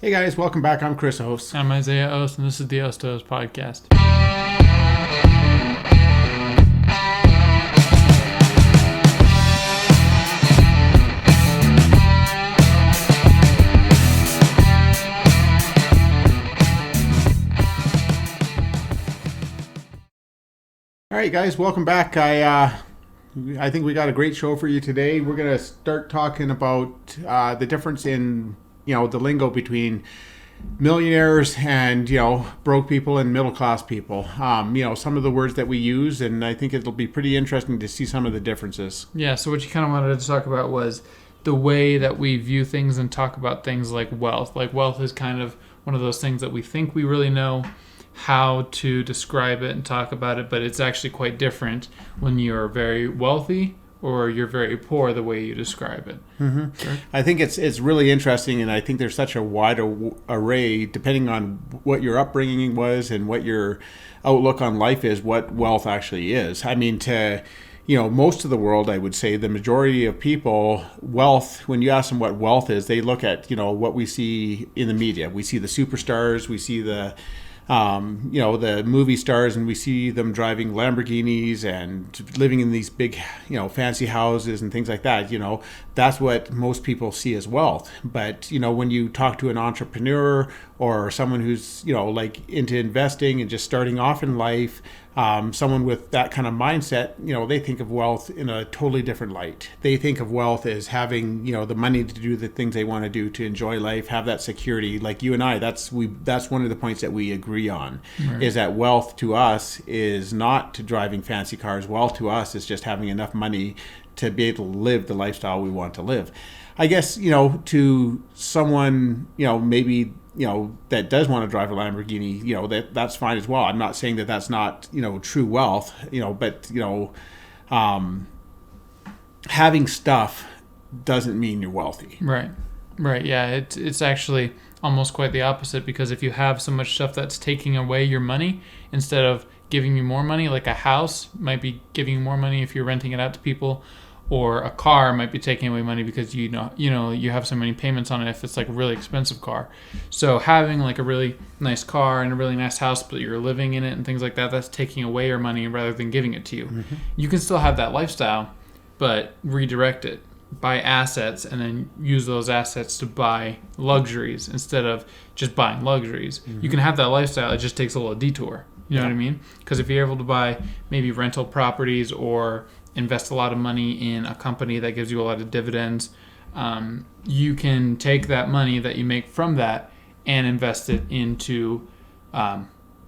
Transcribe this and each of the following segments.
Hey guys, welcome back. I'm Chris Host. I'm Isaiah Ost, and this is the Aos-to-Aos podcast. All right, guys, welcome back. I think we got a great show for you today. We're going to start talking about the difference in the lingo between millionaires and broke people and middle class people. Some of the words that we use, and I think it'll be pretty interesting to see some of the differences. Yeah, so what you kind of wanted to talk about was the way that we view things and talk about things like wealth. Like wealth is kind of one of those things that we think we really know how to describe it and talk about it, but it's actually quite different when you're very wealthy or you're very poor, the way you describe it. Mm-hmm. Sure. I think it's really interesting, and I think there's such a wide array, depending on what your upbringing was and what your outlook on life is, what wealth actually is. I mean, most of the world, I would say, the majority of people, wealth, when you ask them what wealth is, they look at, what we see in the media. We see the superstars, we see the movie stars, and we see them driving Lamborghinis and living in these big, fancy houses and things like that. That's what most people see as wealth. But, when you talk to an entrepreneur or someone who's, into investing and just starting off in life, someone with that kind of mindset, they think of wealth in a totally different light. They think of wealth as having, the money to do the things they want to do, to enjoy life, have that security. Like you and I, that's one of the points that we agree on, right? Is that wealth to us is not to driving fancy cars. Wealth to us is just having enough money to be able to live the lifestyle we want to live. I guess, to someone, maybe that does want to drive a Lamborghini, that's fine as well. I'm not saying that that's not, true wealth, but, having stuff doesn't mean you're wealthy. Right. Yeah. It's actually almost quite the opposite, because if you have so much stuff that's taking away your money instead of giving you more money, like a house might be giving you more money if you're renting it out to people, or a car might be taking away money because you have so many payments on it if it's like a really expensive car. So having like a really nice car and a really nice house, but you're living in it and things like that, that's taking away your money rather than giving it to you. Mm-hmm. You can still have that lifestyle, but redirect it, buy assets, and then use those assets to buy luxuries instead of just buying luxuries. Mm-hmm. You can have that lifestyle, it just takes a little detour. You know what I mean? Because if you're able to buy maybe rental properties or invest a lot of money in a company that gives you a lot of dividends, you can take that money that you make from that and invest it into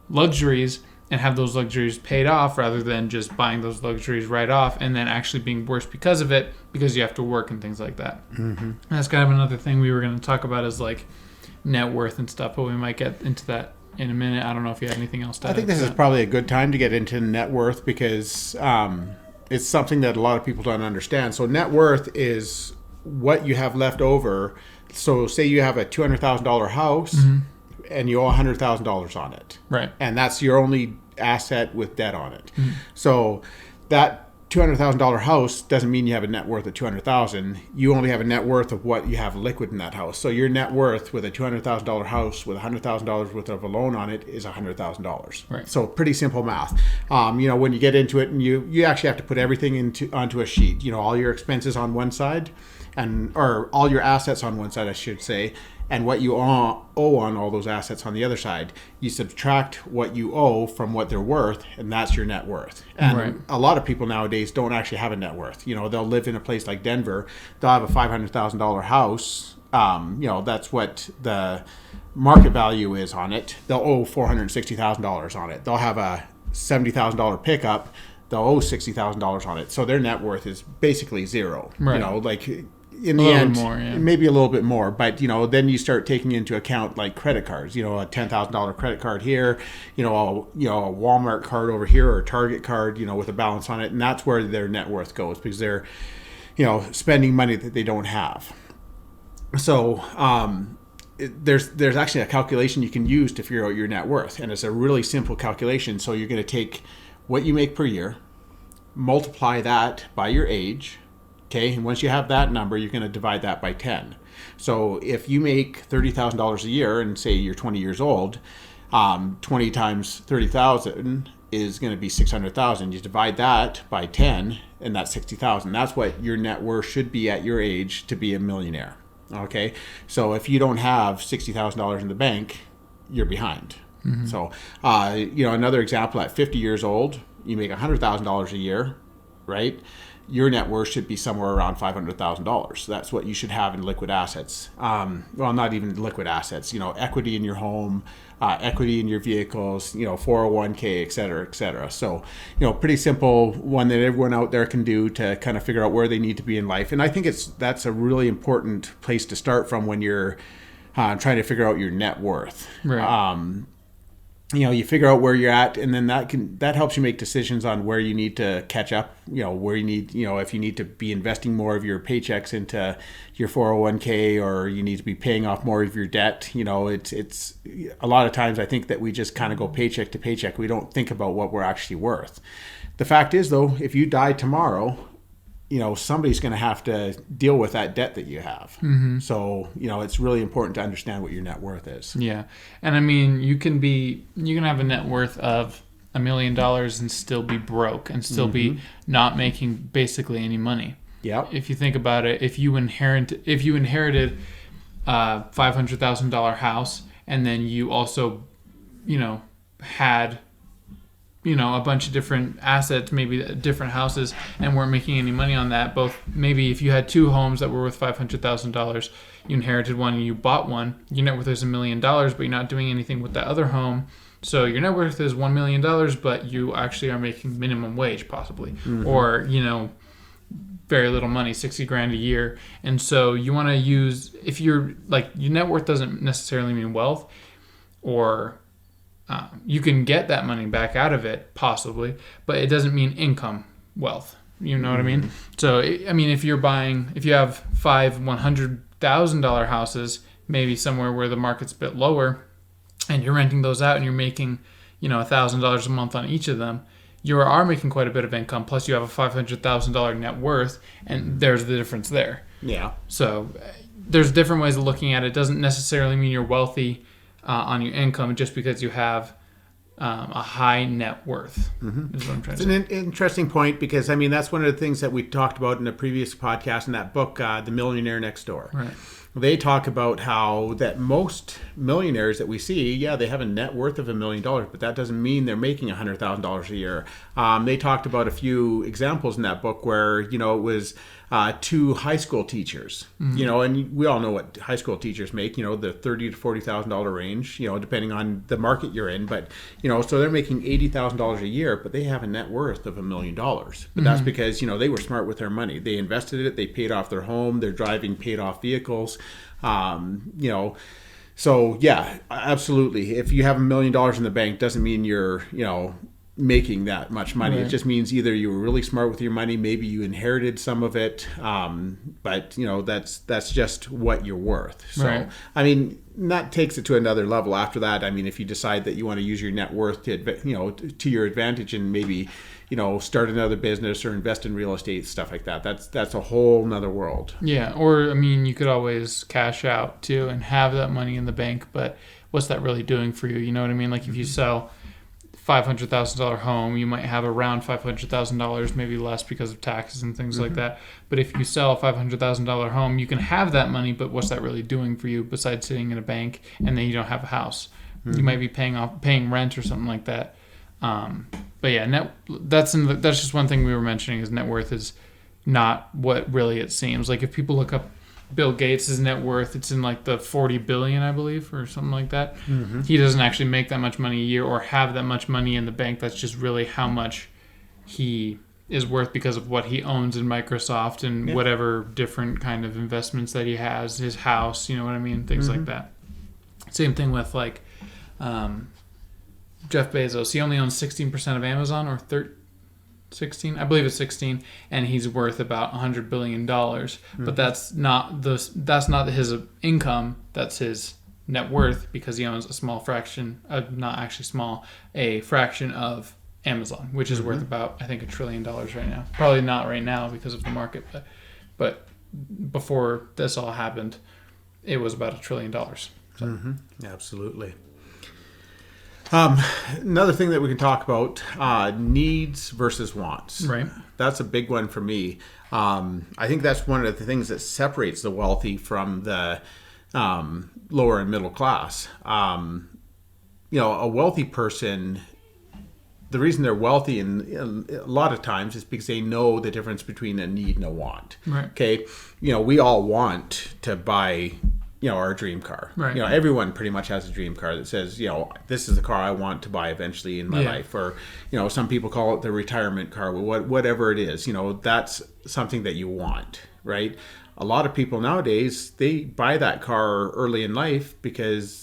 luxuries and have those luxuries paid off, rather than just buying those luxuries right off and then actually being worse because of it, because you have to work and things like that. Mm-hmm. And that's kind of another thing we were going to talk about, is like net worth and stuff, but we might get into that in a minute. I don't know if you had anything else to add. I think this is probably a good time to get into net worth, because it's something that a lot of people don't understand. So net worth is what you have left over. So say you have a $200,000 house, mm-hmm. and you owe $100,000 on it. Right. And that's your only asset with debt on it. Mm-hmm. So that $200,000 house doesn't mean you have a net worth of $200,000. You only have a net worth of what you have liquid in that house. So your net worth with a $200,000 house with $100,000 worth of a loan on it is $100,000. Right. So pretty simple math. When you get into it, and you actually have to put everything onto a sheet. All your expenses on one side, or all your assets on one side, I should say, and what you owe on all those assets on the other side. You subtract what you owe from what they're worth, and that's your net worth. And right. A lot of people nowadays don't actually have a net worth. They'll live in a place like Denver. They'll have a $500,000 house. That's what the market value is on it. They'll owe $460,000 on it. They'll have a $70,000 pickup. They'll owe $60,000 on it. So their net worth is basically zero. Right. In the end, more, yeah. Maybe a little bit more, but then you start taking into account like credit cards. A $10,000 credit card here, a Walmart card over here, or a Target card, with a balance on it, and that's where their net worth goes, because they're, spending money that they don't have. So there's actually a calculation you can use to figure out your net worth, and it's a really simple calculation. So you're going to take what you make per year, multiply that by your age, Okay, and once you have that number, you're going to divide that by 10. So if you make $30,000 a year and say you're 20 years old, 20 times 30,000 is going to be 600,000. You divide that by 10, and that's 60,000. That's what your net worth should be at your age to be a millionaire. Okay, so if you don't have $60,000 in the bank, you're behind. So, another example, at 50 years old, you make $100,000 a year, right? Your net worth should be somewhere around $500,000. So that's what you should have in liquid assets. Well, not even liquid assets, equity in your home, equity in your vehicles, 401k, et cetera, et cetera. So, pretty simple one that everyone out there can do to kind of figure out where they need to be in life. And I think that's a really important place to start from when you're trying to figure out your net worth. Right. You figure out where you're at, and then that helps you make decisions on where you need to catch up, where you need, if you need to be investing more of your paychecks into your 401k, or you need to be paying off more of your debt. It's a lot of times I think that we just kind of go paycheck to paycheck. We don't think about what we're actually worth. The fact is, though, if you die tomorrow, somebody's going to have to deal with that debt that you have. So, it's really important to understand what your net worth is. Yeah. And I mean, you can have a net worth of $1 million and still be broke and still be not making basically any money. Yeah. If you think about it, if you inherited a $500,000 house, and then you also, had a bunch of different assets, maybe different houses, and weren't making any money on that. Both, maybe if you had two homes that were worth $500,000, you inherited one and you bought one, your net worth is $1 million, but you're not doing anything with that other home. So your net worth is $1 million, but you actually are making minimum wage possibly, or, very little money, 60 grand a year. And so you want to use, if you're like, your net worth doesn't necessarily mean wealth, or you can get that money back out of it, possibly, but it doesn't mean income wealth. You know what I mean? So, if you have 5 $100,000 houses, maybe somewhere where the market's a bit lower, and you're renting those out and you're making, $1,000 a month on each of them, you are making quite a bit of income, plus you have a $500,000 net worth, and there's the difference there. Yeah. So there's different ways of looking at it. It doesn't necessarily mean you're wealthy on your income just because you have a high net worth. Is what I'm trying to say. It's an interesting point, because that's one of the things that we talked about in a previous podcast in that book, The Millionaire Next Door. Right. They talk about how that most millionaires that we see, they have a net worth of $1 million, but that doesn't mean they're making $100,000 a year. They talked about a few examples in that book where, it was 2 high school teachers, and we all know what high school teachers make, the $30,000 to $40,000 range, depending on the market you're in. But, so they're making $80,000 a year, but they have a net worth of $1 million. But that's because, they were smart with their money. They invested it. They paid off their home. They're driving paid off vehicles. So yeah, absolutely. If you have $1 million in the bank, doesn't mean you're, making that much money. Right. It just means either you were really smart with your money, maybe you inherited some of it, but that's just what you're worth. So right. That takes it to another level after that. If you decide that you want to use your net worth to your advantage, and maybe start another business or invest in real estate, stuff like that, that's a whole nother world. Yeah. Or you could always cash out too and have that money in the bank, but what's that really doing for you? You know what I mean? Like if you sell $500,000 home, you might have around $500,000, maybe less because of taxes and things like that. But if you sell a $500,000 home, you can have that money, but what's that really doing for you besides sitting in a bank, and then you don't have a house? You might be paying rent or something like that. But yeah, that's just one thing we were mentioning, is net worth is not what really it seems. Like if people look up Bill Gates' net worth, it's in like the 40 billion, I believe, or something like that. He doesn't actually make that much money a year or have that much money in the bank. That's just really how much he is worth because of what he owns in Microsoft and whatever different kind of investments that he has, his house, you know what I mean? Things like that. Same thing with like Jeff Bezos. He only owns 16% of Amazon, or 16, I believe it's 16, and he's worth about $100 billion. But that's not his income, that's his net worth, because he owns a small fraction, not actually small, a fraction of Amazon, which is worth about, I think, $1 trillion right now. Probably not right now because of the market, but but before this all happened, it was about $1 trillion. So. Absolutely. Another thing that we can talk about, needs versus wants. Right. That's a big one for me. I think that's one of the things that separates the wealthy from the lower and middle class. A wealthy person, the reason they're wealthy and a lot of times is because they know the difference between a need and a want. Right. Okay. We all want to buy, our dream car. Right. Everyone pretty much has a dream car that says, this is the car I want to buy eventually in my life. Or, some people call it the retirement car, whatever it is, that's something that you want, right? A lot of people nowadays, they buy that car early in life because,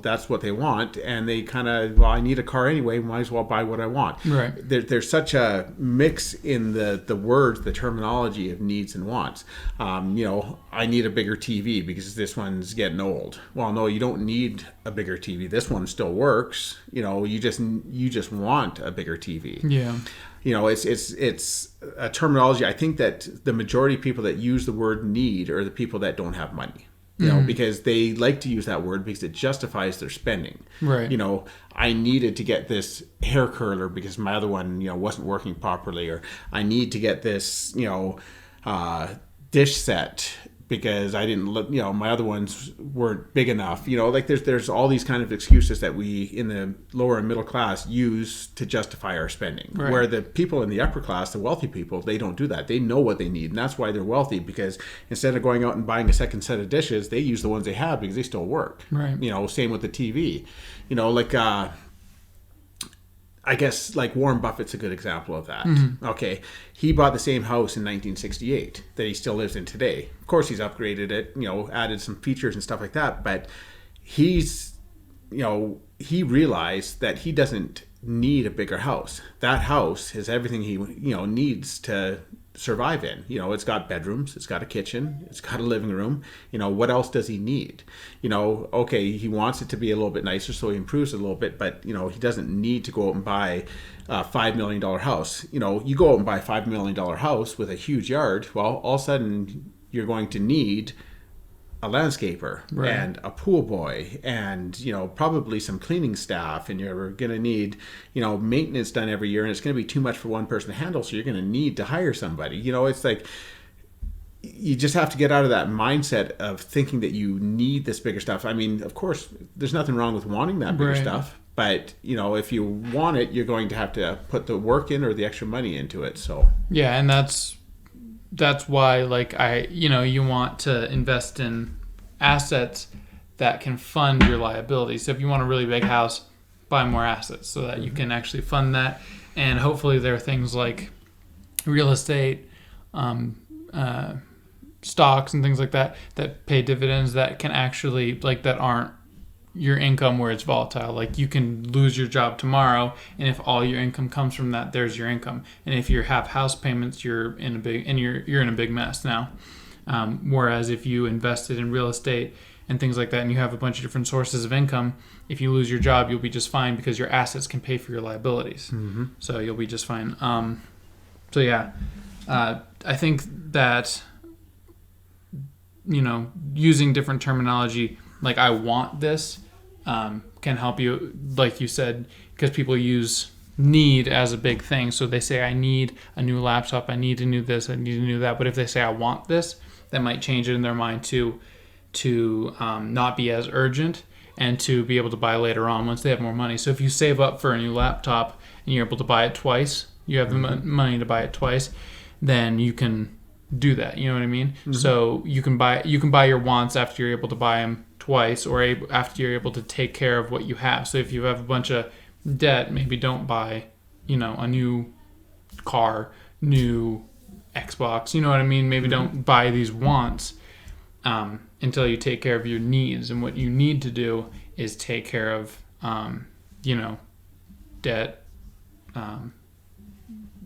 that's what they want. And they kind of, I need a car anyway, might as well buy what I want. Right. There's such a mix in the words, the terminology of needs and wants. I need a bigger TV because this one's getting old. Well, no, you don't need a bigger TV. This one still works. You just want a bigger TV. Yeah. It's a terminology. I think that the majority of people that use the word need are the people that don't have money. Because they like to use that word because it justifies their spending. Right. I needed to get this hair curler because my other one, wasn't working properly, or I need to get this, dish set because I didn't look, my other ones weren't big enough. There's all these kind of excuses that we in the lower and middle class use to justify our spending. Right. Where the people in the upper class, the wealthy people, they don't do that. They know what they need, and that's why they're wealthy, because instead of going out and buying a second set of dishes, they use the ones they have because they still work. Right. Same with the TV. I guess like Warren Buffett's a good example of that. Mm-hmm. Okay. He bought the same house in 1968 that he still lives in today. Of course, he's upgraded it, added some features and stuff like that. But he realized that he doesn't need a bigger house. That house has everything he, needs to survive in. It's got bedrooms, it's got a kitchen, it's got a living room. What else does he need? Okay, he wants it to be a little bit nicer, so he improves it a little bit, but he doesn't need to go out and buy a $5 million house. You go out and buy a $5 million house with a huge yard, well, all of a sudden you're going to need a landscaper. Right. And a pool boy and, probably some cleaning staff, and you're going to need, maintenance done every year, and it's going to be too much for one person to handle. So you're going to need to hire somebody. It's like, you just have to get out of that mindset of thinking that you need this bigger stuff. I mean, of course, there's nothing wrong with wanting that bigger stuff, but if you want it, you're going to have to put the work in or the extra money into it. So, yeah. And that's why, you want to invest in assets that can fund your liabilities. So if you want a really big house, buy more assets so that you can actually fund that. And hopefully there are things like real estate, stocks and things like that pay dividends that can actually, that aren't your income where it's volatile. Like, you can lose your job tomorrow, and if all your income comes from that, there's your income. And if you have house payments, you're in a big mess now. Whereas if you invested in real estate and things like that, and you have a bunch of different sources of income, if you lose your job, you'll be just fine because your assets can pay for your liabilities. Mm-hmm. So you'll be just fine. I think that, using different terminology, like I want this, can help you, like you said, because people use need as a big thing. So they say, I need a new laptop, I need to do this, I need to do that. But if they say, I want this, that might change it in their mind to not be as urgent and to be able to buy later on once they have more money. So if you save up for a new laptop and you're able to buy it twice, you have the money to buy it twice, then you can do that. You know what I mean? Mm-hmm. So you can buy your wants after you're able to buy them twice, or after you're able to take care of what you have. So if you have a bunch of debt, maybe don't buy, a new car, new Xbox. You know what I mean? Maybe don't buy these wants until you take care of your needs. And what you need to do is take care of, debt,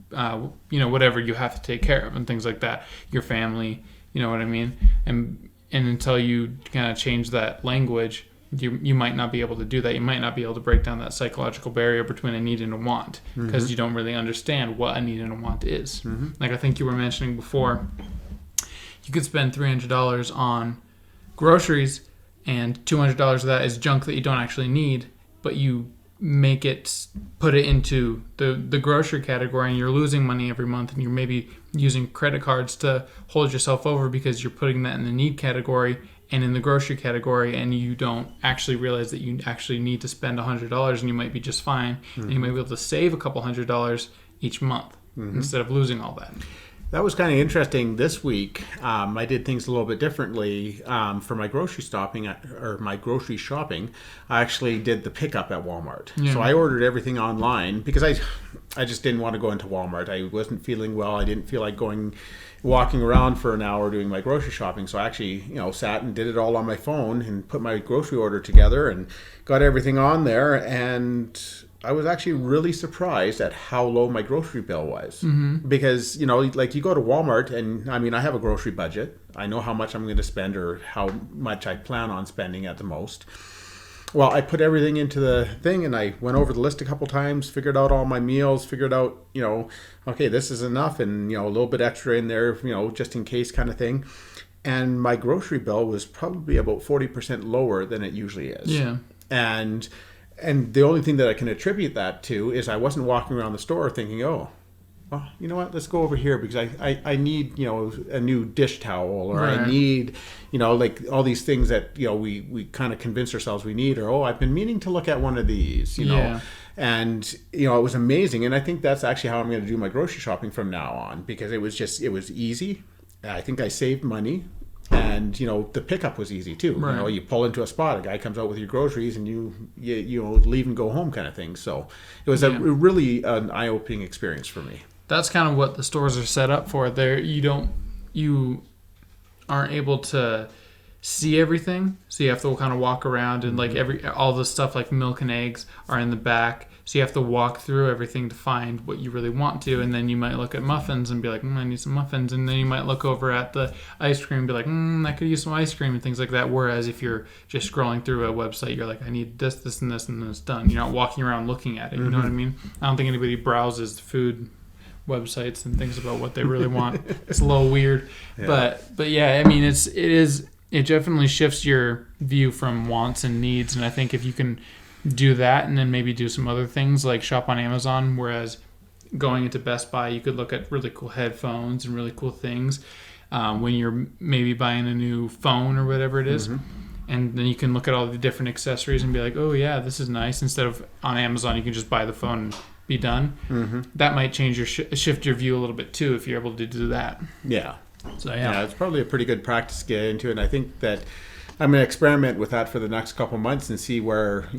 whatever you have to take care of and things like that. Your family, you know what I mean? And until you kind of change that language, you might not be able to do that. You might not be able to break down that psychological barrier between a need and a want, because you don't really understand what a need and a want is. Mm-hmm. Like I think you were mentioning before, you could spend $300 on groceries, and $200 of that is junk that you don't actually need, but you put it into the grocery category, and you're losing money every month, and you're maybe using credit cards to hold yourself over because you're putting that in the need category and in the grocery category, and you don't actually realize that you actually need to spend $100, and you might be just fine, and you might be able to save a couple $100 each month instead of losing all that. That was kind of interesting this week. I did things a little bit differently for my grocery shopping. I actually did the pickup at Walmart. Yeah. So I ordered everything online because I just didn't want to go into Walmart. I wasn't feeling well. I didn't feel like walking around for an hour doing my grocery shopping. So I actually, sat and did it all on my phone and put my grocery order together and got everything on there. And I was actually really surprised at how low my grocery bill was. Because, like you go to Walmart and I have a grocery budget. I know how much I'm going to spend or how much I plan on spending at the most. Well, I put everything into the thing and I went over the list a couple times, figured out all my meals, figured out, okay, this is enough and, a little bit extra in there, just in case kind of thing. And my grocery bill was probably about 40% lower than it usually is. Yeah. And the only thing that I can attribute that to is I wasn't walking around the store thinking, oh, well, you know what, let's go over here because I need, a new dish towel or right. I need, like all these things that, we kind of convince ourselves we need or, oh, I've been meaning to look at one of these, know. And, it was amazing. And I think that's actually how I'm going to do my grocery shopping from now on because it was easy. I think I saved money. And, the pickup was easy too. Right. You pull into a spot, a guy comes out with your groceries and you leave and go home kind of thing. So it was really an eye-opening experience for me. That's kind of what the stores are set up for. You aren't able to see everything. So you have to kind of walk around and all the stuff like milk and eggs are in the back. So you have to walk through everything to find what you really want to. And then you might look at muffins and be like, I need some muffins. And then you might look over at the ice cream and be like, I could use some ice cream and things like that. Whereas if you're just scrolling through a website, you're like, I need this, this, and this, and then it's done. You're not walking around looking at it. You know what I mean? I don't think anybody browses food websites and thinks about what they really want. It's a little weird. Yeah. But yeah, it definitely shifts your view from wants and needs. And I think if you can do that and then maybe do some other things like shop on Amazon, whereas going into Best Buy you could look at really cool headphones and really cool things when you're maybe buying a new phone or whatever it is. And then you can look at all the different accessories and be like, oh yeah, this is nice. Instead of on Amazon you can just buy the phone and be done. That might change your shift your view a little bit too if you're able to do that. So yeah, it's probably a pretty good practice to get into it. And I think that I'm going to experiment with that for the next couple of months and see where,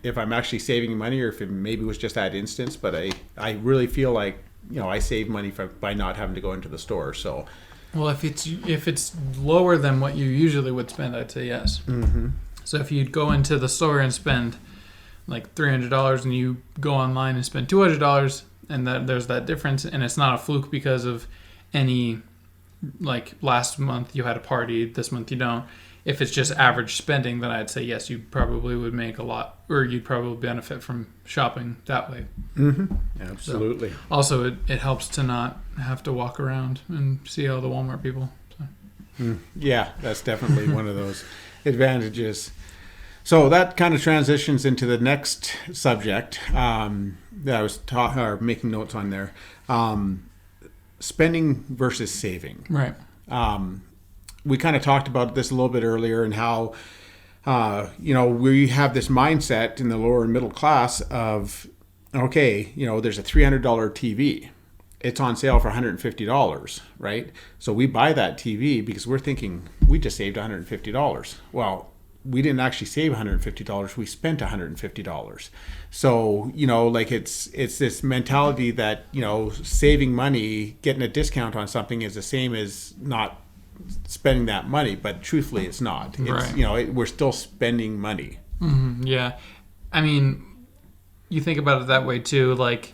if I'm actually saving money or if it maybe was just that instance. But I really feel like, I save money by not having to go into the store. So, well, if it's lower than what you usually would spend, I'd say yes. So if you'd go into the store and spend like $300 and you go online and spend $200 and there's that difference and it's not a fluke because of any, like last month you had a party, this month you don't. If it's just average spending, then I'd say yes, you probably would make a lot, or you'd probably benefit from shopping that way. Absolutely. So, also, it helps to not have to walk around and see all the Walmart people. So. Yeah, that's definitely one of those advantages. So that kind of transitions into the next subject that I was making notes on there. Spending versus saving. Right. We kind of talked about this a little bit earlier and how, we have this mindset in the lower and middle class of, okay, there's a $300 TV. It's on sale for $150, right? So we buy that TV because we're thinking we just saved $150. Well, we didn't actually save $150. We spent $150. So, it's this mentality that, saving money, getting a discount on something is the same as not spending that money, but truthfully it's not. It's, right. We're still spending money. Yeah. I mean, you think about it that way too, like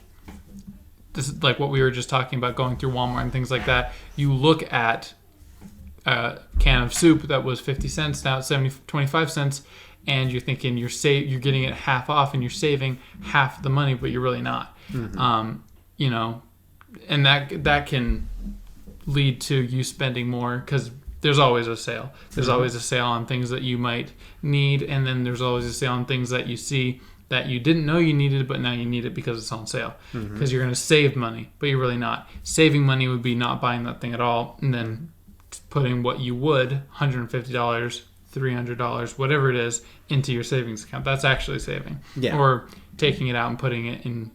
this is like what we were just talking about, going through Walmart and things like that. You look at a can of soup that was 50 cents, now it's 25 cents, and you're thinking you're getting it half off and you're saving half the money, but you're really not. And that can lead to you spending more because there's always a sale. There's always a sale on things that you might need, and then there's always a sale on things that you see that you didn't know you needed, but now you need it because it's on sale. Because you're going to save money, but you're really not. Saving money would be not buying that thing at all, and then putting what you would, $150, $300, whatever it is, into your savings account. That's actually saving. Yeah. Or taking it out and putting it in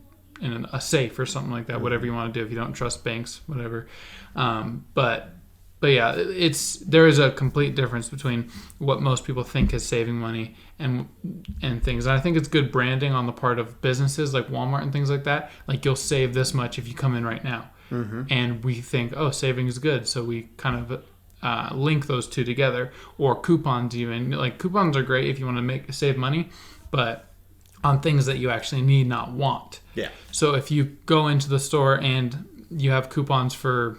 a safe or something like that, whatever you want to do if you don't trust banks, whatever. But yeah, there is a complete difference between what most people think is saving money and things. And I think it's good branding on the part of businesses like Walmart and things like that. Like, you'll save this much if you come in right now. And we think, oh, saving is good. So we kind of link those two together. Or coupons even. Like, coupons are great if you want to save money, but on things that you actually need, not want. Yeah. So if you go into the store and you have coupons for,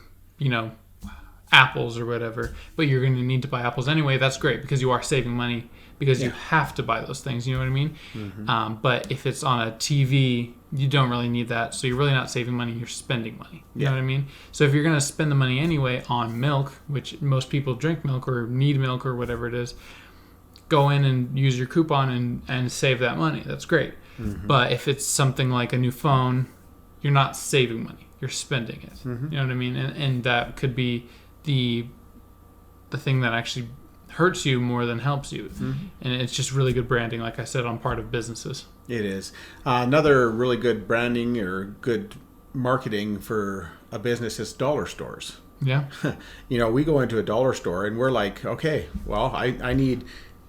apples or whatever, but you're going to need to buy apples anyway, that's great because you are saving money because you have to buy those things, you know what I mean? But if it's on a TV, you don't really need that, so you're really not saving money, you're spending money, you know what I mean? So if you're going to spend the money anyway on milk, which most people drink milk or need milk or whatever it is, go in and use your coupon and save that money. That's great. But if it's something like a new phone, you're not saving money, you're spending it. You know what I mean? And that could be the thing that actually hurts you more than helps you. And it's just really good branding, like I said, on part of businesses. It is. Another really good branding or good marketing for a business is dollar stores. Yeah. We go into a dollar store and we're like, okay, well, I need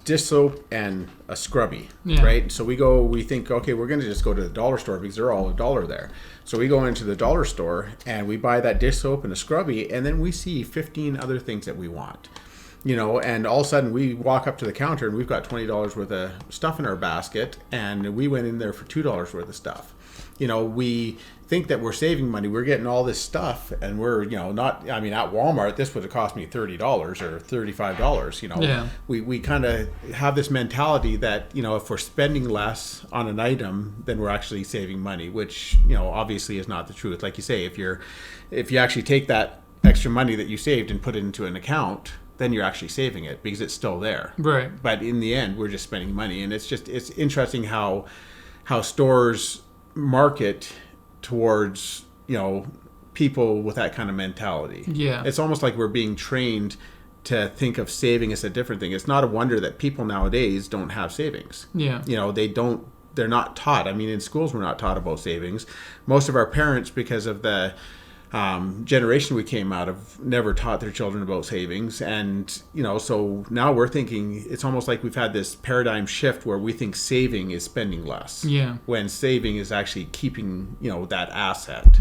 dish soap and a scrubby, right? So we think, okay, we're going to just go to the dollar store because they're all $1 there. So we go into the dollar store and we buy that dish soap and a scrubby, and then we see 15 other things that we want, and all of a sudden we walk up to the counter and we've got $20 worth of stuff in our basket, and we went in there for $2 worth of stuff. We think that we're saving money. We're getting all this stuff, and we're, not, at Walmart, this would have cost me $30 or $35, We kind of have this mentality that, if we're spending less on an item, then we're actually saving money, which, obviously is not the truth. Like you say, if you actually take that extra money that you saved and put it into an account, then you're actually saving it because it's still there. Right. But in the end, we're just spending money. And it's interesting how stores market towards people with that kind of mentality. Yeah, it's almost like we're being trained to think of saving as a different thing. It's not a wonder that people nowadays don't have savings. They're not taught. In schools we're not taught about savings. Most of our parents, because of the generation we came out of, never taught their children about savings. And so now we're thinking it's almost like we've had this paradigm shift where we think saving is spending less, when saving is actually keeping that asset.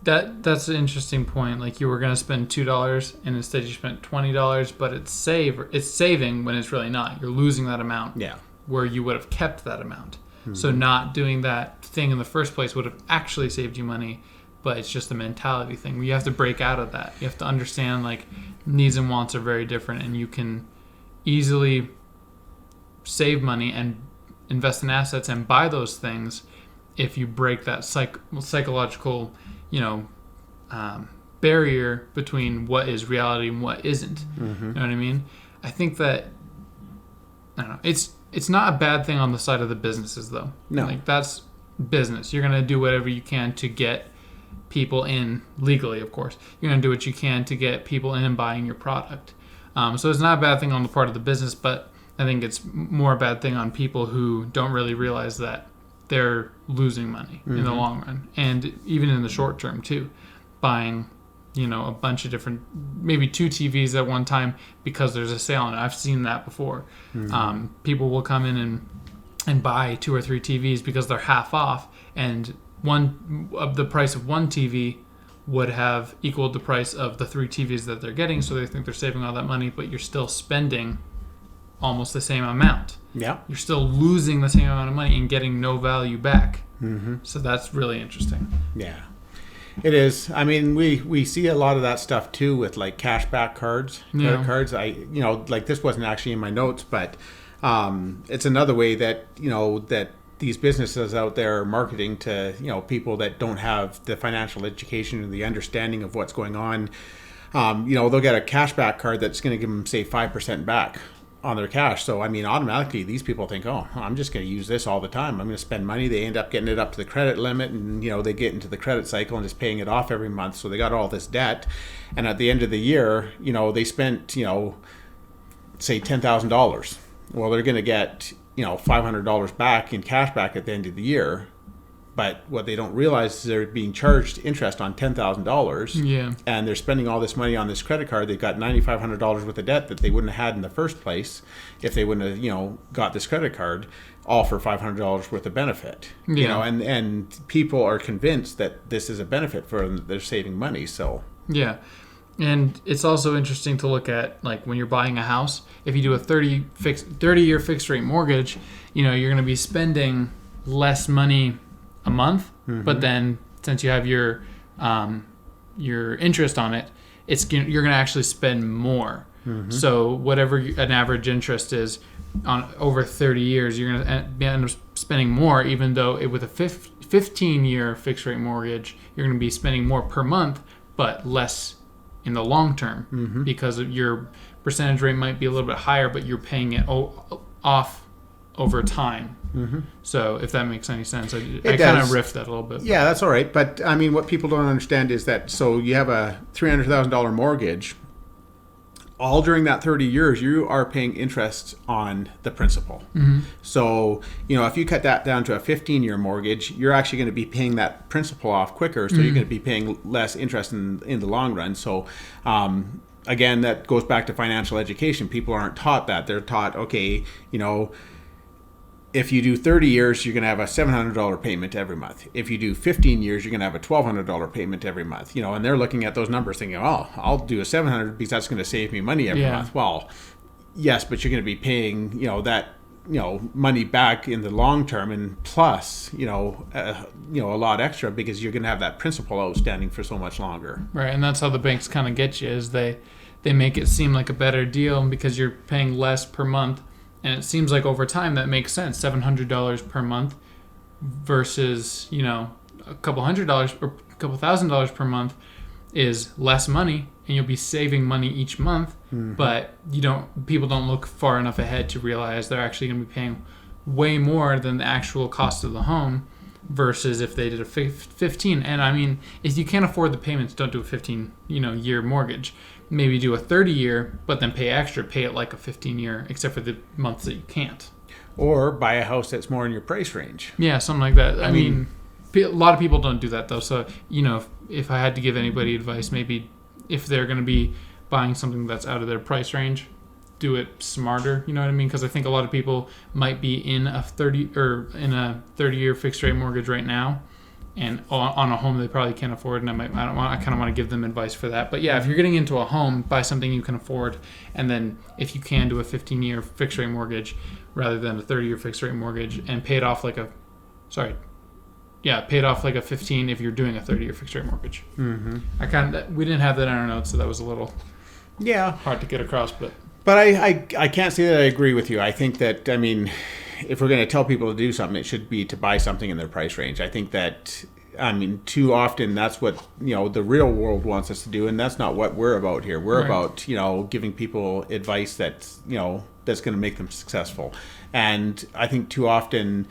That's an interesting point. Like, you were going to spend $2 and instead you spent $20, but it's saving when it's really not. You're losing that amount where you would have kept that amount. So not doing that thing in the first place would have actually saved you money. But it's just a mentality thing. You have to break out of that. You have to understand, like, needs and wants are very different, and you can easily save money and invest in assets and buy those things if you break that psychological, barrier between what is reality and what isn't. You know what I mean? I think that, I don't know, it's not a bad thing on the side of the businesses, though. No. Like, that's business. You're going to do whatever you can to get people in, legally, of course. You're going to do what you can to get people in and buying your product. So it's not a bad thing on the part of the business, but I think it's more a bad thing on people who don't really realize that they're losing money in the long run, and even in the short term too, buying a bunch of different, maybe 2 TVs at one time because there's a sale on it. I've seen that before. People will come in and buy 2 or 3 TVs because they're half off, and one of the price of one TV would have equaled the price of the 3 TVs that they're getting, so they think they're saving all that money, but you're still spending almost the same amount. Yeah. You're still losing the same amount of money and getting no value back. So that's really interesting. Yeah. It is. We see a lot of that stuff too with, like, cashback cards, credit cards. Like, this wasn't actually in my notes, but it's another way that, that these businesses out there are marketing to, people that don't have the financial education and the understanding of what's going on they'll get a cashback card that's going to give them, say, 5% back on their cash. So, I mean, automatically these people think, oh, I'm just going to use this all the time. I'm going to spend money. They end up getting it up to the credit limit, and, they get into the credit cycle and just paying it off every month. So they got all this debt. And at the end of the year, they spent, say $10,000. Well, they're going to get, $500 back in cash back at the end of the year. But what they don't realize is they're being charged interest on $10,000. Yeah. And they're spending all this money on this credit card. They've got $9,500 worth of debt that they wouldn't have had in the first place if they wouldn't have, got this credit card, all for $500 worth of benefit. Yeah. And people are convinced that this is a benefit for them, that they're saving money. So yeah. And it's also interesting to look at, like, when you're buying a house, if you do a 30-year fixed rate mortgage, you're going to be spending less money a month, but then since you have your interest on it, you're going to actually spend more. So whatever an average interest is on over 30 years, you're going to end up spending more, even though with a 15-year fixed rate mortgage, you're going to be spending more per month, but less in the long term because of your percentage rate might be a little bit higher, but you're paying it off over time. So if that makes any sense, I kind of riffed that a little bit. Yeah, that's all right. But I mean, what people don't understand is that, so you have a $300,000 mortgage. All during that 30 years, you are paying interest on the principal. So, if you cut that down to a 15-year mortgage, you're actually going to be paying that principal off quicker. So you're going to be paying less interest in the long run. So, again, that goes back to financial education. People aren't taught that. They're taught, okay, if you do 30 years, you're going to have a $700 payment every month. If you do 15 years, you're going to have a $1,200 payment every month. And they're looking at those numbers thinking, oh, I'll do a $700 because that's going to save me money every month. Well, yes, but you're going to be paying, that, money back in the long term, and plus, a lot extra because you're going to have that principal outstanding for so much longer. Right, and that's how the banks kind of get you, is they make it seem like a better deal because you're paying less per month. And it seems like over time that makes sense. $700 per month versus, a couple $100 or a couple $1,000 per month is less money, and you'll be saving money each month. But people don't look far enough ahead to realize they're actually going to be paying way more than the actual cost of the home versus if they did a 15. And I mean, if you can't afford the payments, don't do a 15, year mortgage. Maybe do a 30-year, but then pay it like a 15-year, except for the months that you can't. Or buy a house that's more in your price range. Yeah, something like that. I mean, a lot of people don't do that, though. So, if I had to give anybody advice, maybe if they're going to be buying something that's out of their price range, do it smarter. You know what I mean? Because I think a lot of people might be in a 30-year fixed rate mortgage right now, and on a home they probably can't afford, and I kind of want to give them advice for that. But yeah, if you're getting into a home, buy something you can afford, and then if you can, do a 15-year fixed rate mortgage rather than a 30-year fixed rate mortgage, and pay it off like a 15 if you're doing a 30-year fixed rate mortgage. We didn't have that in our notes, so that was a little hard to get across, but I can't say that I agree with you. I think that, if we're going to tell people to do something, it should be to buy something in their price range. I think that, too often that's what, the real world wants us to do, and that's not what we're about here. We're about, giving people advice that's, that's going to make them successful. And I think too often,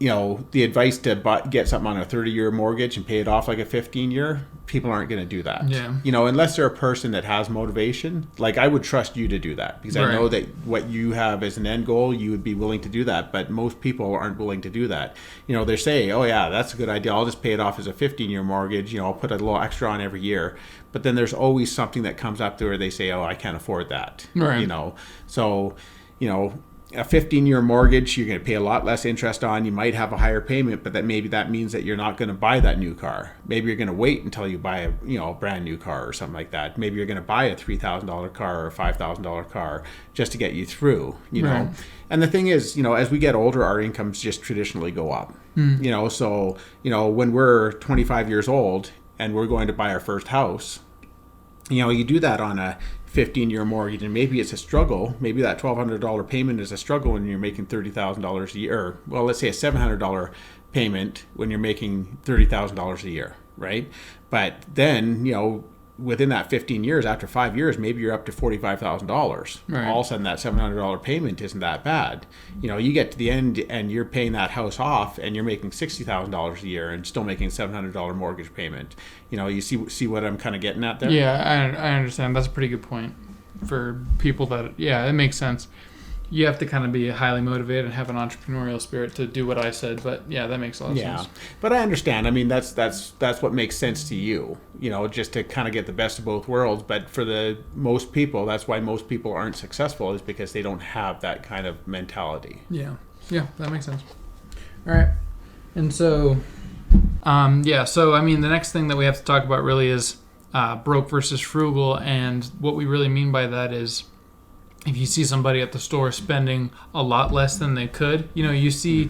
the advice to get something on a 30-year mortgage and pay it off like a 15-year, people aren't going to do that. Yeah. Unless they're a person that has motivation. Like, I would trust you to do that because I know that what you have as an end goal, you would be willing to do that. But most people aren't willing to do that. They say, oh yeah, that's a good idea. I'll just pay it off as a 15-year mortgage. I'll put a little extra on every year. But then there's always something that comes up to where they say, oh, I can't afford that. Right. So, a 15-year mortgage, you're going to pay a lot less interest on. You might have a higher payment, but that means that you're not going to buy that new car. Maybe you're going to wait until you buy a brand new car or something like that. Maybe you're going to buy a $3,000 car or a $5,000 car just to get you through. Right. And the thing is, as we get older, our incomes just traditionally go up. So when we're 25 years old and we're going to buy our first house, you do that on a 15-year mortgage, and maybe it's a struggle. Maybe that $1,200 payment is a struggle when you're making $30,000 a year. Or, well, let's say a $700 payment when you're making $30,000 a year, right? But then, within that 15 years, after 5 years, maybe you're up to $45,000. Right. All of a sudden, that $700 payment isn't that bad. You get to the end and you're paying that house off, and you're making $60,000 a year and still making $700 mortgage payment. You see what I'm kind of getting at there? Yeah, I understand. That's a pretty good point for people that, it makes sense. You have to kind of be highly motivated and have an entrepreneurial spirit to do what I said, but yeah, that makes a lot of sense. But I understand. I mean, that's what makes sense to you, just to kind of get the best of both worlds. But for the most people, that's why most people aren't successful, is because they don't have that kind of mentality. Yeah, that makes sense. All right. And so, so I mean, the next thing that we have to talk about really is broke versus frugal, and what we really mean by that is, if you see somebody at the store spending a lot less than they could, you see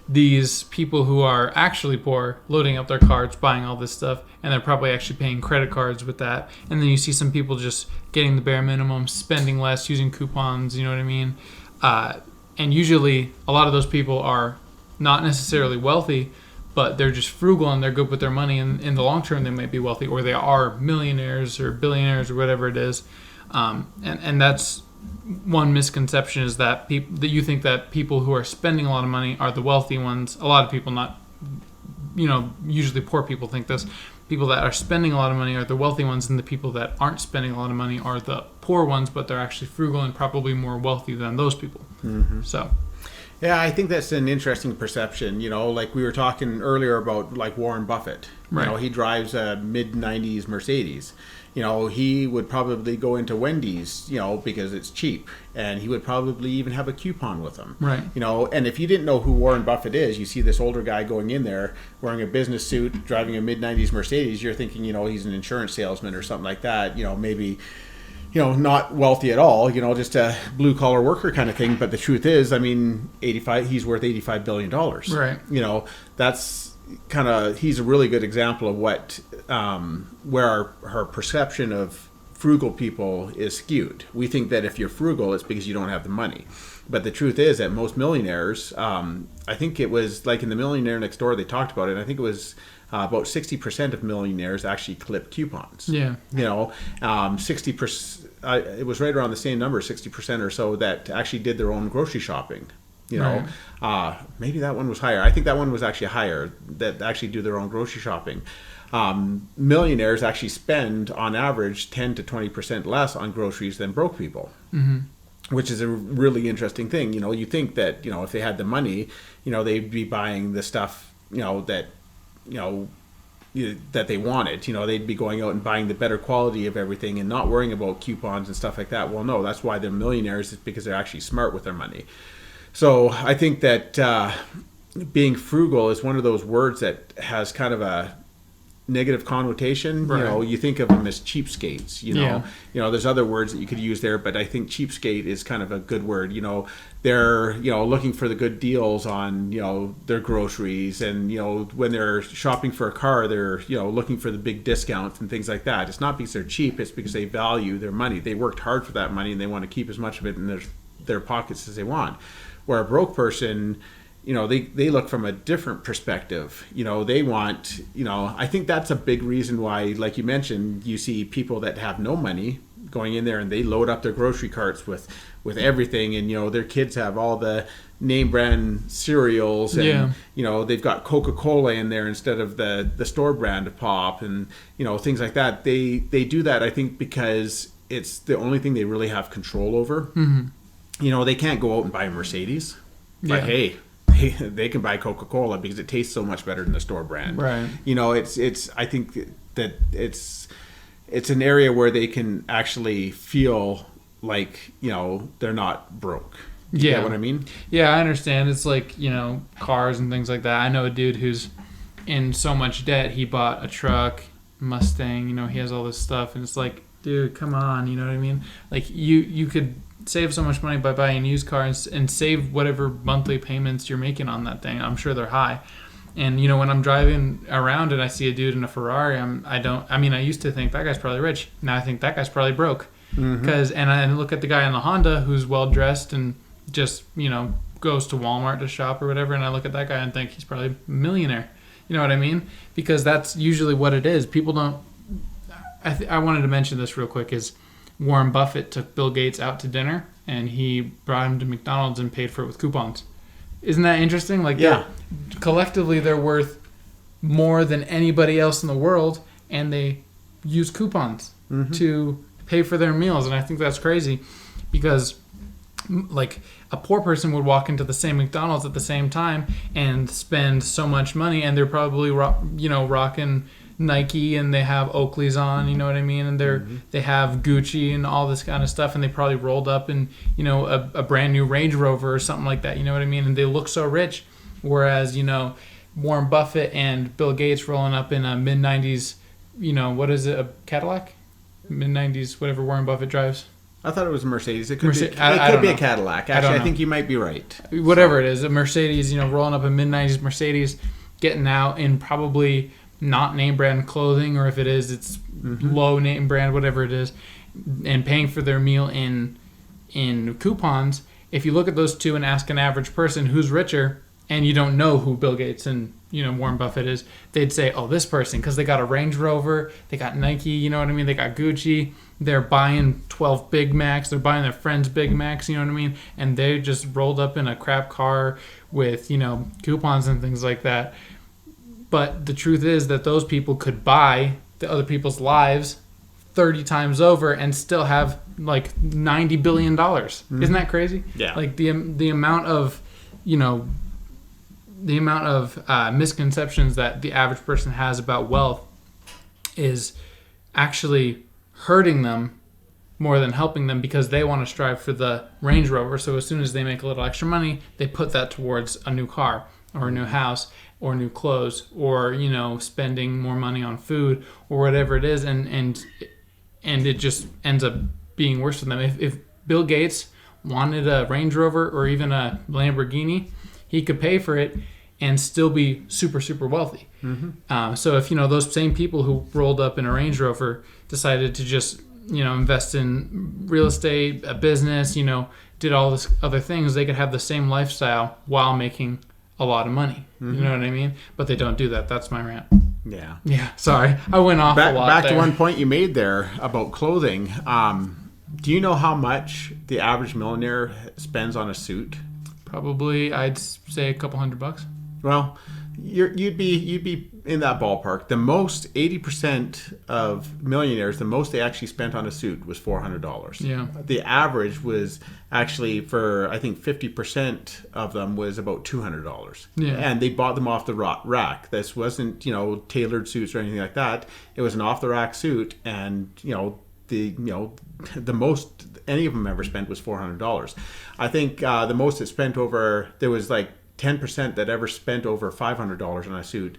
these people who are actually poor loading up their carts, buying all this stuff, and they're probably actually paying credit cards with that. And then you see some people just getting the bare minimum, spending less, using coupons, you know what I mean? And usually a lot of those people are not necessarily wealthy, but they're just frugal and they're good with their money. And in the long term, they might be wealthy, or they are millionaires or billionaires or whatever it is. And that's one misconception, is that you think that people who are spending a lot of money are the wealthy ones. A lot of people, not, usually poor people think this. People that are spending a lot of money are the wealthy ones, and the people that aren't spending a lot of money are the poor ones, but they're actually frugal and probably more wealthy than those people. Mm-hmm. So, yeah, I think that's an interesting perception. Like we were talking earlier about, like, Warren Buffett. Right. He drives a mid-90s Mercedes. He would probably go into Wendy's, because it's cheap. And he would probably even have a coupon with him. Right. And if you didn't know who Warren Buffett is, you see this older guy going in there wearing a business suit, driving a mid-90s Mercedes, you're thinking, he's an insurance salesman or something like that. Maybe, not wealthy at all, just a blue-collar worker kind of thing. But the truth is, I mean, he's worth $85 billion. Right. That's kind of, he's a really good example of what where our perception of frugal people is skewed. We think that if you're frugal, it's because you don't have the money. But the truth is that most millionaires, I think it was like in the Millionaire Next Door, they talked about it, and I think it was about 60% of millionaires actually clip coupons. Yeah. 60%, it was right around the same number, 60% or so, that actually did their own grocery shopping. Right. Maybe that one was higher. I think that one was actually higher, that actually do their own grocery shopping. Millionaires actually spend on average 10 to 20% less on groceries than broke people. Mm-hmm. Which is a really interesting thing. You think that, if they had the money, they'd be buying the stuff, that they wanted. They'd be going out and buying the better quality of everything and not worrying about coupons and stuff like that. Well, no, that's why they're millionaires, is because they're actually smart with their money. So I think that being frugal is one of those words that has kind of a negative connotation. Right. You think of them as cheapskates. Yeah. There's other words that you could use there, but I think cheapskate is kind of a good word. They're looking for the good deals on their groceries, and when they're shopping for a car, they're looking for the big discounts and things like that. It's not because they're cheap; it's because they value their money. They worked hard for that money, and they want to keep as much of it in their pockets as they want. Where a broke person, they look from a different perspective. They want, I think that's a big reason why, like you mentioned, you see people that have no money going in there and they load up their grocery carts with everything, and their kids have all the name brand cereals, and they've got Coca-Cola in there instead of the store brand of pop, and things like that. They do that, I think, because it's the only thing they really have control over. Mm-hmm. They can't go out and buy a Mercedes, but hey, they can buy Coca-Cola because it tastes so much better than the store brand. Right. It's I think that it's an area where they can actually feel like, they're not broke. You get what I mean? Yeah, I understand. It's like, cars and things like that. I know a dude who's in so much debt, he bought a truck, Mustang, he has all this stuff, and it's like, dude, come on, you know what I mean? Like, you could save so much money by buying used cars and save whatever monthly payments you're making on that thing. I'm sure they're high. And when I'm driving around and I see a dude in a Ferrari, I used to think that guy's probably rich. Now I think that guy's probably broke. Mm-hmm. And I look at the guy in the Honda who's well dressed and just goes to Walmart to shop or whatever, and I look at that guy and think he's probably a millionaire. You know what I mean? Because that's usually what it is. People don't. I wanted to mention this real quick. Is Warren Buffett took Bill Gates out to dinner, and he brought him to McDonald's and paid for it with coupons. Isn't that interesting? Like, yeah, collectively they're worth more than anybody else in the world, and they use coupons to pay for their meals. And I think that's crazy because, like, a poor person would walk into the same McDonald's at the same time and spend so much money, and they're probably rocking Nike, and they have Oakleys on, you know what I mean, and they have Gucci and all this kind of stuff, and they probably rolled up in a brand new Range Rover or something like that, you know what I mean, and they look so rich. Whereas Warren Buffett and Bill Gates rolling up in a mid-90s, what is it, a Cadillac, mid-90s, whatever Warren Buffett drives. I thought it was a Mercedes. It could be a Cadillac. Actually, I think you might be right. Whatever it is, a Mercedes, rolling up a mid-90s Mercedes, getting out in probably not name brand clothing, or if it is, it's low name brand, whatever it is, and paying for their meal in coupons. If you look at those two and ask an average person who's richer, and you don't know who Bill Gates and Warren Buffett is, they'd say, oh, this person, because they got a Range Rover, they got Nike, you know what I mean, they got Gucci, they're buying 12 Big Macs, they're buying their friends Big Macs, you know what I mean, and they just rolled up in a crap car with coupons and things like that. But the truth is that those people could buy the other people's lives 30 times over and still have like $90 billion. Isn't that crazy? Yeah. Like the amount of misconceptions that the average person has about wealth is actually hurting them more than helping them, because they want to strive for the Range Rover. So as soon as they make a little extra money, they put that towards a new car or a new house or new clothes, or spending more money on food or whatever it is, and it just ends up being worse for them. If Bill Gates wanted a Range Rover or even a Lamborghini, he could pay for it and still be super, super wealthy. So if those same people who rolled up in a Range Rover decided to just invest in real estate, a business, did all this other things, they could have the same lifestyle while making a lot of money. You know what I mean? But they don't do that. That's my rant. Yeah. Sorry, I went off a lot. Back to one point you made there about clothing. Do you know how much the average millionaire spends on a suit? Probably, I'd say a couple $100. Well, you'd be in that ballpark. The most 80% of millionaires, the most they actually spent on a suit was $400. Yeah. The average was actually, for I think 50% of them, was about $200. Yeah. And they bought them off the rack. This wasn't tailored suits or anything like that. It was an off the rack suit, and the most any of them ever spent was $400. I think the most it spent there was like 10% that ever spent over $500 on a suit,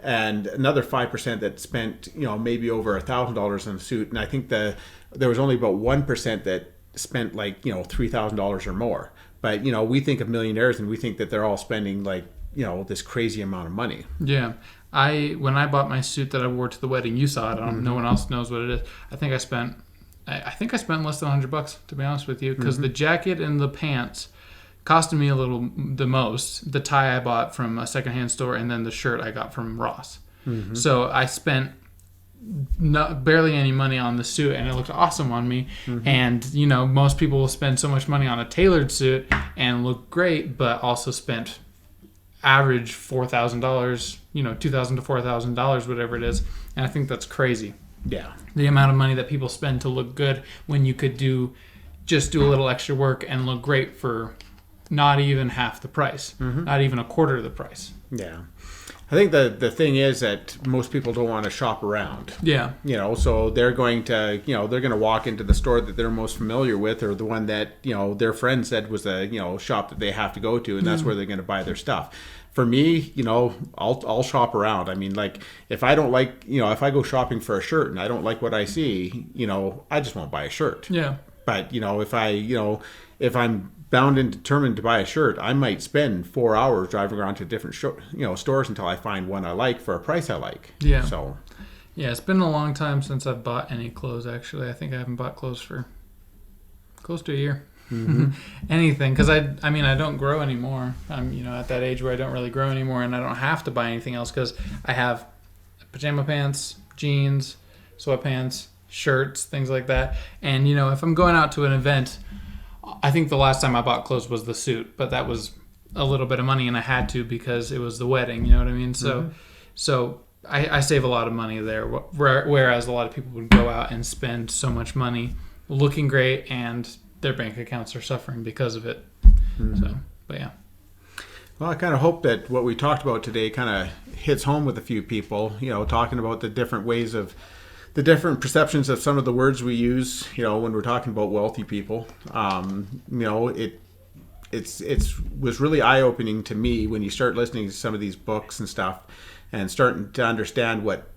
and another 5% that spent maybe over $1,000 on a suit. And I think there was only about 1% that spent like $3,000 or more. But we think of millionaires and we think that they're all spending like this crazy amount of money. Yeah. When I bought my suit that I wore to the wedding, you saw it. No one else knows what it is. I think I spent less than $100, to be honest with you, because the jacket and the pants costed me the most. The tie I bought from a secondhand store, and then the shirt I got from Ross. So I spent barely any money on the suit, and it looked awesome on me. And most people will spend so much money on a tailored suit and look great, but also spent average $4,000, $2,000 to $4,000, whatever it is. And I think that's crazy. Yeah. The amount of money that people spend to look good when you could just do a little extra work and look great for not even half the price, not even a quarter of the price. Yeah. I think the thing is that most people don't want to shop around. Yeah. So they're going to, they're going to walk into the store that they're most familiar with, or the one that, their friend said was a, shop that they have to go to, and that's where they're going to buy their stuff. For me, I'll shop around. I mean, like, if I don't like, if I go shopping for a shirt and I don't like what I see, I just won't buy a shirt. Yeah. But, if I'm bound and determined to buy a shirt, I might spend 4 hours driving around to different stores until I find one I like for a price I like. Yeah. So. Yeah, it's been a long time since I've bought any clothes, actually. I think I haven't bought clothes for close to a year. Anything, because I don't grow anymore. I'm at that age where I don't really grow anymore, and I don't have to buy anything else because I have pajama pants, jeans, sweatpants, shirts, things like that. And, if I'm going out to an event, I think the last time I bought clothes was the suit, but that was a little bit of money and I had to because it was the wedding, you know what I mean? So I save a lot of money there, whereas a lot of people would go out and spend so much money looking great and their bank accounts are suffering because of it. So, but yeah. Well, I kind of hope that what we talked about today kind of hits home with a few people, talking about the different ways of the different perceptions of some of the words we use, when we're talking about wealthy people. It was really eye-opening to me when you start listening to some of these books and stuff and starting to understand what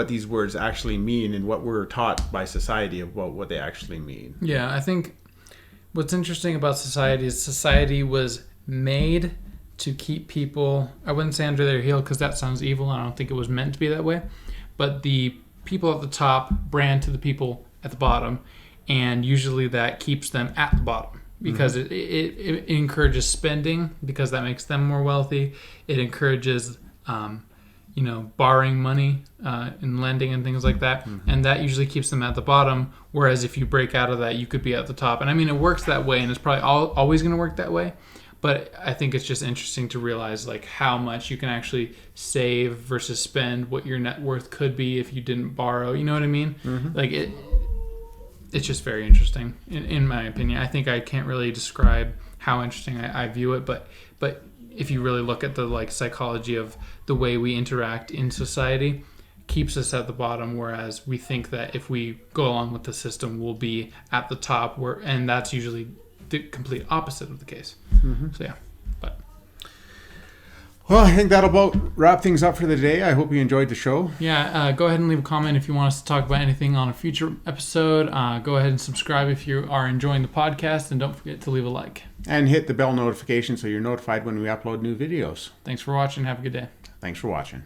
these words actually mean and what we're taught by society about what they actually mean. Yeah, I think what's interesting about society is society was made to keep people, I wouldn't say under their heel because that sounds evil. I don't think it was meant to be that way. But the people at the top brand to the people at the bottom, and usually that keeps them at the bottom because it encourages spending because that makes them more wealthy. It encourages borrowing money and lending and things like that. And that usually keeps them at the bottom. Whereas if you break out of that, you could be at the top. And I mean, it works that way and it's probably always going to work that way. But I think it's just interesting to realize like how much you can actually save versus spend, what your net worth could be if you didn't borrow. You know what I mean? Like it's just very interesting in my opinion. I think I can't really describe how interesting I view it, but if you really look at the like psychology of the way we interact in society, keeps us at the bottom, whereas we think that if we go along with the system, we'll be at the top. And that's usually the complete opposite of the case. So yeah, well, I think that'll about wrap things up for the day. I hope you enjoyed the show. Yeah, go ahead and leave a comment if you want us to talk about anything on a future episode. Go ahead and subscribe if you are enjoying the podcast, and don't forget to leave a like. And hit the bell notification so you're notified when we upload new videos. Thanks for watching. Have a good day. Thanks for watching.